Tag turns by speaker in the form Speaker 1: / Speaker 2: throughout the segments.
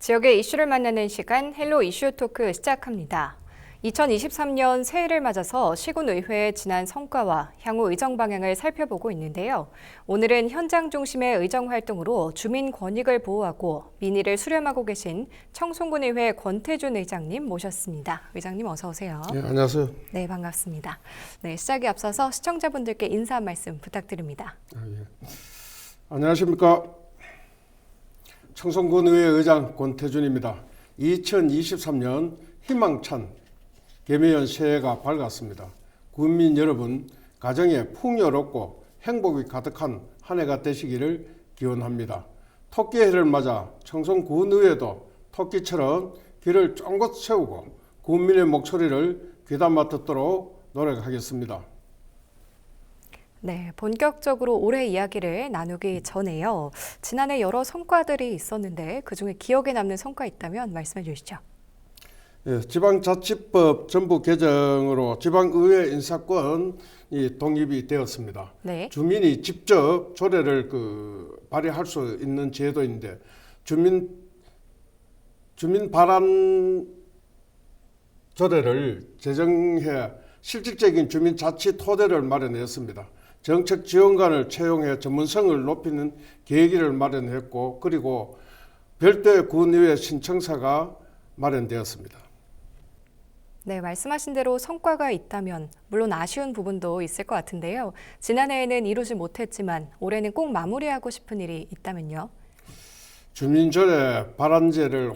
Speaker 1: 지역의 이슈를 만나는 시간 헬로 이슈 토크 시작합니다. 2023년 새해를 맞아서 시군의회의 지난 성과와 향후 의정 방향을 살펴보고 있는데요. 오늘은 현장 중심의 의정 활동으로 주민 권익을 보호하고 민의를 수렴하고 계신 청송군의회 권태준 의장님 모셨습니다. 의장님 어서 오세요.
Speaker 2: 네, 안녕하세요.
Speaker 1: 네, 반갑습니다. 네, 시작에 앞서서 시청자분들께 인사 한 말씀 부탁드립니다.
Speaker 2: 예. 안녕하십니까. 청송군의회 의장 권태준입니다. 2023년 희망찬 개묘년 새해가 밝았습니다. 국민 여러분, 가정에 풍요롭고 행복이 가득한 한 해가 되시기를 기원합니다. 토끼해를 맞아 청송군의회도 토끼처럼 길을 쫑긋 세우고 국민의 목소리를 귀담아 듣도록 노력하겠습니다.
Speaker 1: 네, 본격적으로 올해 이야기를 나누기 전에요. 지난해 여러 성과들이 있었는데 그중에 기억에 남는 성과 있다면 말씀해 주시죠.
Speaker 2: 예, 지방자치법 전부 개정으로 지방의회 인사권이 독립이 되었습니다.
Speaker 1: 네.
Speaker 2: 주민이 직접 조례를 발의할 수 있는 제도인데 주민 발안 조례를 제정해 실질적인 주민자치 토대를 마련했습니다. 정책 지원관을 채용해 전문성을 높이는 계기를 마련했고, 그리고 별도의 군의회 신청사가 마련되었습니다.
Speaker 1: 네, 말씀하신 대로 성과가 있다면 물론 아쉬운 부분도 있을 것 같은데요. 지난해에는 이루지 못했지만 올해는 꼭 마무리하고 싶은 일이 있다면요.
Speaker 2: 주민조례 발안제를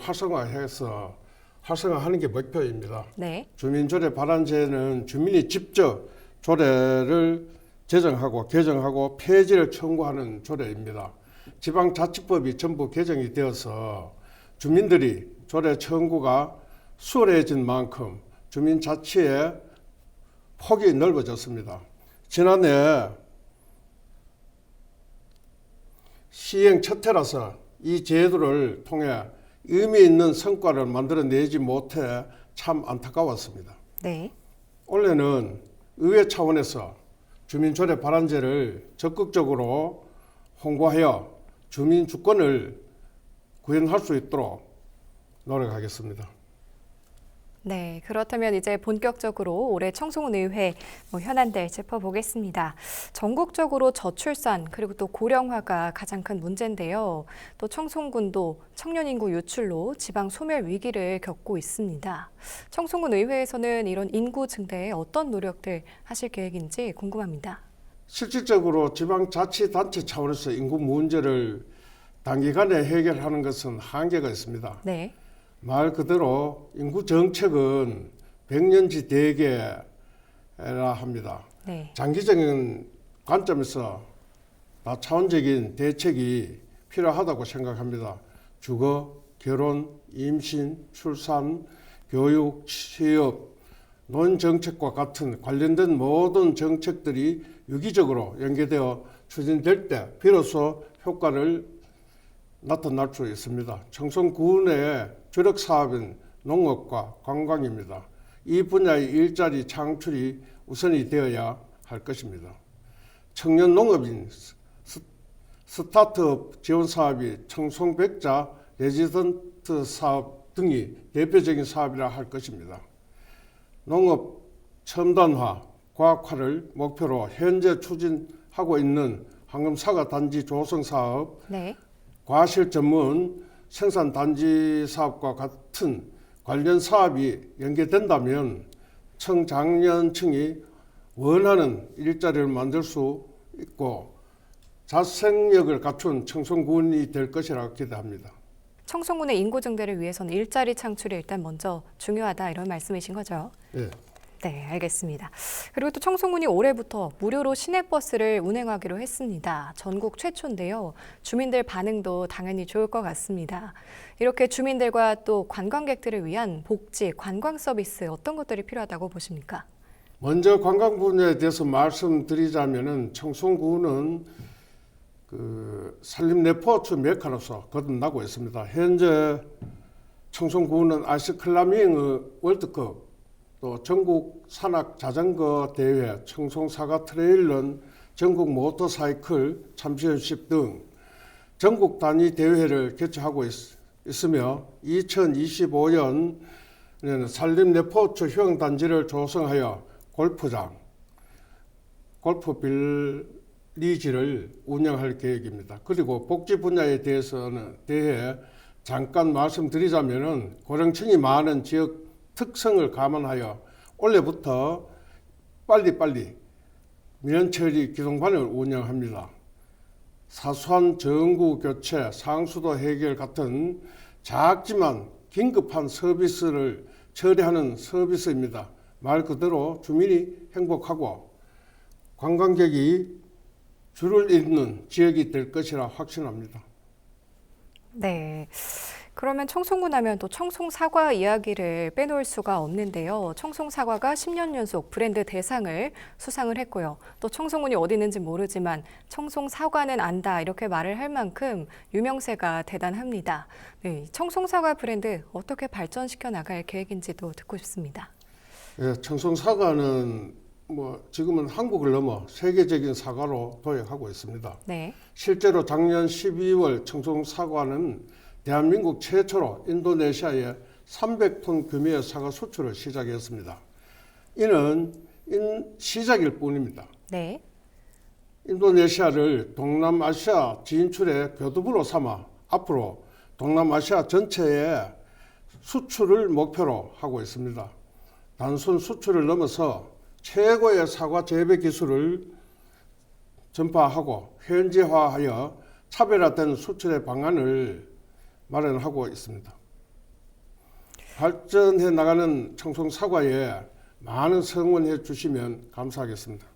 Speaker 2: 활성화하는 게 목표입니다.
Speaker 1: 네.
Speaker 2: 주민조례 발안제는 주민이 직접 조례를 제정하고 개정하고 폐지를 청구하는 조례입니다. 지방자치법이 전부 개정이 되어서 주민들이 조례 청구가 수월해진 만큼 주민자치의 폭이 넓어졌습니다. 지난해 시행 첫 해라서 이 제도를 통해 의미 있는 성과를 만들어내지 못해 참 안타까웠습니다.
Speaker 1: 네.
Speaker 2: 올해는 의회 차원에서 주민조례 발안제를 적극적으로 홍보하여 주민 주권을 구현할 수 있도록 노력하겠습니다.
Speaker 1: 네, 그렇다면 이제 본격적으로 올해 청송군의회 현안들 짚어보겠습니다. 전국적으로 저출산 그리고 또 고령화가 가장 큰 문제인데요. 또 청송군도 청년 인구 유출로 지방 소멸 위기를 겪고 있습니다. 청송군의회에서는 이런 인구 증대에 어떤 노력들 하실 계획인지 궁금합니다.
Speaker 2: 실질적으로 지방자치단체 차원에서 인구 문제를 단기간에 해결하는 것은 한계가 있습니다.
Speaker 1: 네.
Speaker 2: 말 그대로 인구 정책은 백년지 대계라 합니다.
Speaker 1: 네.
Speaker 2: 장기적인 관점에서 다차원적인 대책이 필요하다고 생각합니다. 주거, 결혼, 임신, 출산, 교육, 취업, 노인정책과 같은 관련된 모든 정책들이 유기적으로 연계되어 추진될 때 비로소 효과를 나타날 수 있습니다. 청송군의 주력 사업인 농업과 관광입니다. 이 분야의 일자리 창출이 우선이 되어야 할 것입니다. 청년 농업인 스타트업 지원 사업이 청송백자 레지던트 사업 등이 대표적인 사업이라 할 것입니다. 농업 첨단화, 과학화를 목표로 현재 추진하고 있는 황금사과 단지 조성 사업,
Speaker 1: 네.
Speaker 2: 과실 전문 생산 단지 사업과 같은 관련 사업이 연계된다면 청장년층이 원하는 일자리를 만들 수 있고 자생력을 갖춘 청송군이 될 것이라고 기대합니다.
Speaker 1: 청송군의 인구 증대를 위해서는 일자리 창출이 일단 먼저 중요하다 이런 말씀이신 거죠?
Speaker 2: 네.
Speaker 1: 네, 알겠습니다. 그리고 또 청송군이 올해부터 무료로 시내버스를 운행하기로 했습니다. 전국 최초인데요. 주민들 반응도 당연히 좋을 것 같습니다. 이렇게 주민들과 또 관광객들을 위한 복지, 관광 서비스 어떤 것들이 필요하다고 보십니까?
Speaker 2: 먼저 관광 분야에 대해서 말씀드리자면은 청송군은 산림 레포츠 메카로서 거듭나고 있습니다. 현재 청송군은 아이스클라이밍 월드컵, 또 전국 산악 자전거 대회, 청송 사과 트레일런, 전국 모터사이클 참시연습 등 전국 단위 대회를 개최하고 있으며 2025년에는 산림레포츠 휴양단지를 조성하여 골프장, 골프 빌리지를 운영할 계획입니다. 그리고 복지 분야에 대해 잠깐 말씀드리자면은 고령층이 많은 지역 특성을 감안하여 올해부터 빨리빨리 민원처리 기동반을 운영합니다. 사소한 정구 교체, 상수도 해결 같은 작지만 긴급한 서비스를 처리하는 서비스입니다. 말 그대로 주민이 행복하고 관광객이 줄을 잇는 지역이 될 것이라 확신합니다.
Speaker 1: 네. 그러면 청송군 하면 또 청송사과 이야기를 빼놓을 수가 없는데요. 청송사과가 10년 연속 브랜드 대상을 수상을 했고요. 또 청송군이 어디 있는지 모르지만 청송사과는 안다 이렇게 말을 할 만큼 유명세가 대단합니다. 네, 청송사과 브랜드 어떻게 발전시켜 나갈 계획인지도 듣고 싶습니다.
Speaker 2: 예, 청송사과는 지금은 한국을 넘어 세계적인 사과로 도약하고 있습니다.
Speaker 1: 네.
Speaker 2: 실제로 작년 12월 청송사과는 대한민국 최초로 인도네시아에 300톤 규모의 사과 수출을 시작했습니다. 이는 시작일 뿐입니다.
Speaker 1: 네.
Speaker 2: 인도네시아를 동남아시아 진출의 교두보로 삼아 앞으로 동남아시아 전체에 수출을 목표로 하고 있습니다. 단순 수출을 넘어서 최고의 사과 재배 기술을 전파하고 현지화하여 차별화된 수출의 방안을 마련하고 있습니다. 발전해 나가는 청송사과에 많은 성원해 주시면 감사하겠습니다.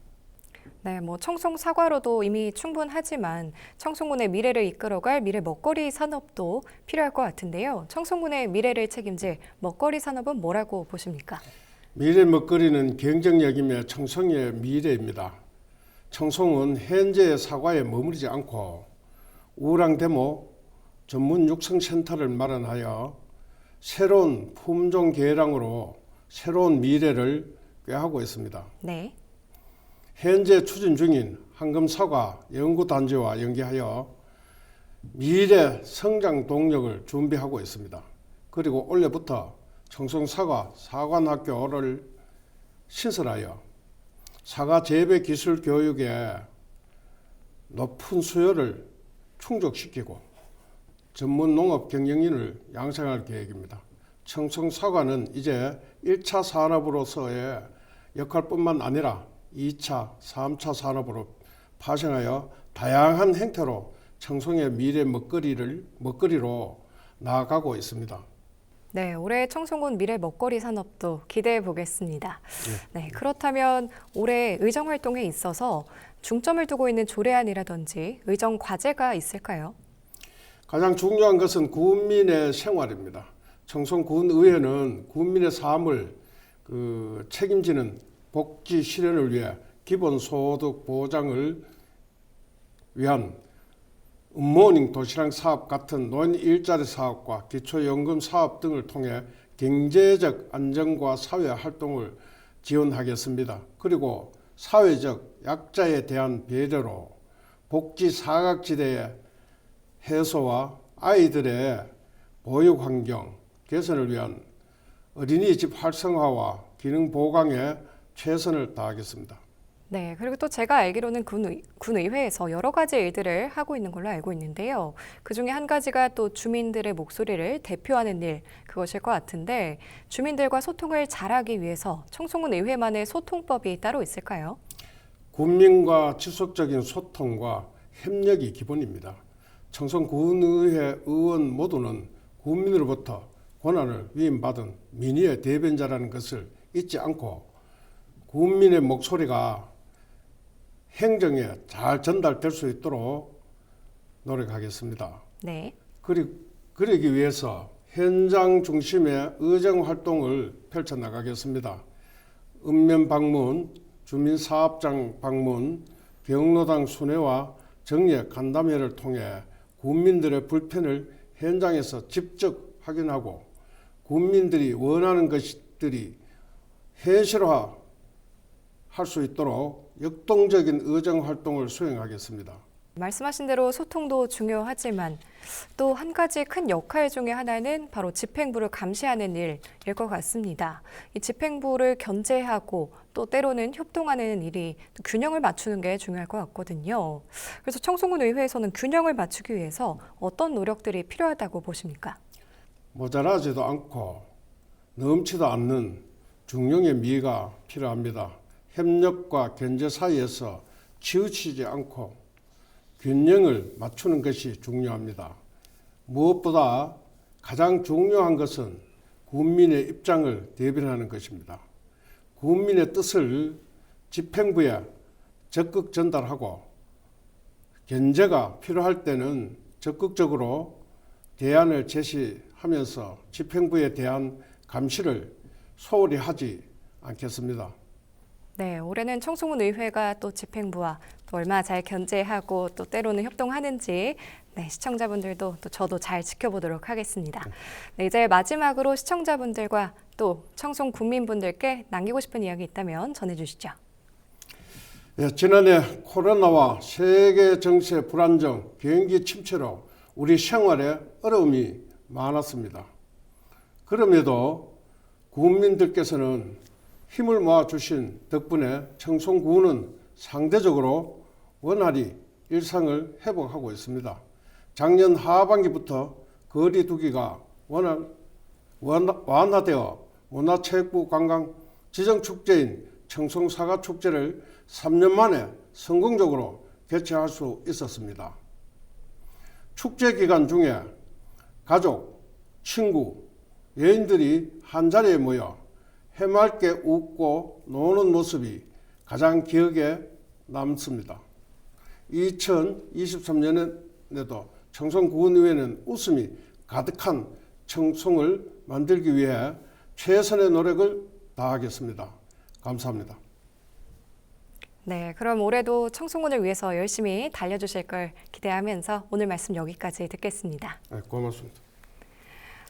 Speaker 1: 네, 청송사과로도 이미 충분하지만 청송군의 미래를 이끌어갈 미래 먹거리 산업도 필요할 것 같은데요. 청송군의 미래를 책임질 먹거리 산업은 뭐라고 보십니까?
Speaker 2: 미래 먹거리는 경쟁력이며 청송의 미래입니다. 청송은 현재의 사과에 머무르지 않고 우량대모 전문 육성센터를 마련하여 새로운 품종 개량으로 새로운 미래를 꾀하고 있습니다.
Speaker 1: 네.
Speaker 2: 현재 추진 중인 황금사과 연구단지와 연계하여 미래 성장 동력을 준비하고 있습니다. 그리고 올해부터 청송사과 사관학교를 신설하여 사과 재배 기술 교육에 높은 수요를 충족시키고 전문 농업 경영인을 양성할 계획입니다. 청송사과는 이제 1차 산업으로서의 역할뿐만 아니라 2차, 3차 산업으로 파생하여 다양한 형태로 청송의 미래 먹거리로 나아가고 있습니다.
Speaker 1: 네, 올해 청송군 미래 먹거리 산업도 기대해 보겠습니다. 네, 그렇다면 올해 의정 활동에 있어서 중점을 두고 있는 조례안이라든지 의정 과제가 있을까요?
Speaker 2: 가장 중요한 것은 군민의 생활입니다. 청송군의회는 군민의 삶을 책임지는 복지 실현을 위해 기본소득 보장을 위한 굿모닝 도시락 사업 같은 노인 일자리 사업과 기초연금 사업 등을 통해 경제적 안정과 사회 활동을 지원하겠습니다. 그리고 사회적 약자에 대한 배려로 복지 사각지대의 해소와 아이들의 보육 환경 개선을 위한 어린이집 활성화와 기능 보강에 최선을 다하겠습니다.
Speaker 1: 네, 그리고 또 제가 알기로는 군의회에서 여러 가지 일들을 하고 있는 걸로 알고 있는데요. 그중에 한 가지가 또 주민들의 목소리를 대표하는 일, 그것일 것 같은데 주민들과 소통을 잘하기 위해서 청송군 의회만의 소통법이 따로 있을까요?
Speaker 2: 군민과 지속적인 소통과 협력이 기본입니다. 청송군의회 의원 모두는 국민으로부터 권한을 위임받은 민의의 대변자라는 것을 잊지 않고 국민의 목소리가 행정에 잘 전달될 수 있도록 노력하겠습니다.
Speaker 1: 네.
Speaker 2: 그러기 위해서 현장 중심의 의정 활동을 펼쳐나가겠습니다. 읍면 방문, 주민사업장 방문, 경로당 순회와 정례 간담회를 통해 국민들의 불편을 현장에서 직접 확인하고 국민들이 원하는 것들이 현실화 할 수 있도록 역동적인 의정 활동을 수행하겠습니다.
Speaker 1: 말씀하신 대로 소통도 중요하지만 또 한 가지 큰 역할 중에 하나는 바로 집행부를 감시하는 일일 것 같습니다. 이 집행부를 견제하고 또 때로는 협동하는 일이 균형을 맞추는 게 중요할 것 같거든요. 그래서 청송군 의회에서는 균형을 맞추기 위해서 어떤 노력들이 필요하다고 보십니까?
Speaker 2: 모자라지도 않고 넘치도 않는 중용의 미가 필요합니다. 협력과 견제 사이에서 치우치지 않고 균형을 맞추는 것이 중요합니다. 무엇보다 가장 중요한 것은 국민의 입장을 대변하는 것입니다. 국민의 뜻을 집행부에 적극 전달하고 견제가 필요할 때는 적극적으로 대안을 제시하면서 집행부에 대한 감시를 소홀히 하지 않겠습니다.
Speaker 1: 네, 올해는 청송군 의회가 또 집행부와 또 얼마나 잘 견제하고 또 때로는 협동하는지 시청자분들도 또 저도 잘 지켜보도록 하겠습니다. 네, 이제 마지막으로 시청자분들과 또 청송 국민분들께 남기고 싶은 이야기 있다면 전해주시죠.
Speaker 2: 예, 지난해 코로나와 세계 정세 불안정, 경기 침체로 우리 생활에 어려움이 많았습니다. 그럼에도 국민들께서는 힘을 모아주신 덕분에 청송군은 상대적으로 원활히 일상을 회복하고 있습니다. 작년 하반기부터 거리 두기가 완화되어 문화체육부 관광 지정축제인 청송사과축제를 3년 만에 성공적으로 개최할 수 있었습니다. 축제 기간 중에 가족, 친구, 여인들이 한자리에 모여 해맑게 웃고 노는 모습이 가장 기억에 남습니다. 2023년에도 청송군의회는 웃음이 가득한 청송을 만들기 위해 최선의 노력을 다하겠습니다. 감사합니다.
Speaker 1: 네, 그럼 올해도 청송군을 위해서 열심히 달려주실 걸 기대하면서 오늘 말씀 여기까지 듣겠습니다.
Speaker 2: 네, 고맙습니다.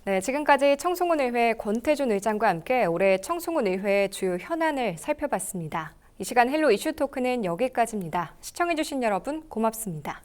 Speaker 1: 네, 지금까지 청송군 의회 권태준 의장과 함께 올해 청송군 의회의 주요 현안을 살펴봤습니다. 이 시간 헬로 이슈 토크는 여기까지입니다. 시청해주신 여러분 고맙습니다.